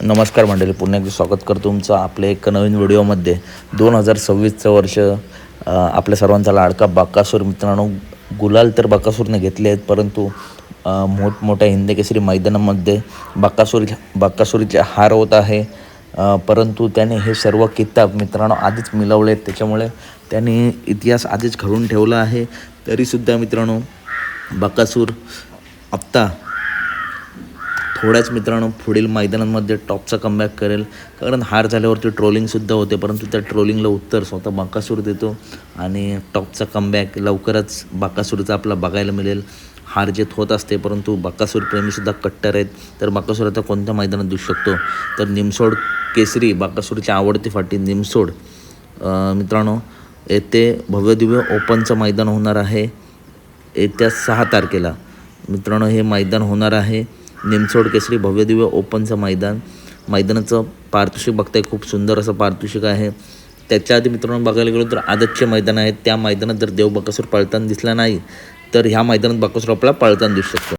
नमस्कार मंडळी, पुन्हा एकदा स्वागत करतो तुमचं आपल्या एक नवीन व्हिडिओमध्ये. 2026चं वर्ष, आपल्या सर्वांचा लाडका बकासूर. मित्रांनो, गुलाल तर बकासूरने घेतले आहेत, परंतु मोठमोठ्या हिंदकेसरी मैदानामध्ये बकासूरचे हार होत आहे. परंतु त्याने हे सर्व किताब मित्रांनो आधीच मिळवले आहेत, त्याच्यामुळे त्याने इतिहास आधीच घडवून ठेवला आहे. तरीसुद्धा मित्रांनो, बकासूर आत्ता थोड्याच मित्रांनो पुढील मैदानांमध्ये टॉपचा कमबॅक करेल. कारण हार झाल्यावरती ट्रोलिंगसुद्धा होते, परंतु त्या ट्रोलिंगला उत्तर स्वतः बकासूर देतो आणि टॉपचा कमबॅक लवकरच बकासूरचा आपला बघायला मिळेल. हार जीत होत असते, परंतु बकासूर प्रेमीसुद्धा कट्टर आहेत. तर बकासूर आता कोणत्या मैदानात दिसू शकतो, तर निमसोड केसरी, बकासूरची आवडती फाटी निमसोड. मित्रांनो, येथे भव्यदिव्य ओपनचं मैदान होणार आहे येत्या 6 तारखेला. मित्रांनो, हे मैदान होणार आहे निमसोड केसरी भव्यदिव्य ओपनचं मैदानाचं पारितोषिक बघताय, खूप सुंदर असं पारितोषिक आहे. त्याच्या आधी मित्रांनो बघायला गेलो तर आदतचे मैदान आहेत. त्या मैदानात जर देव बकासूर पळताना दिसला नाही, तर ह्या मैदानात बकासूर आपल्याला पळताना दिसू शकतो.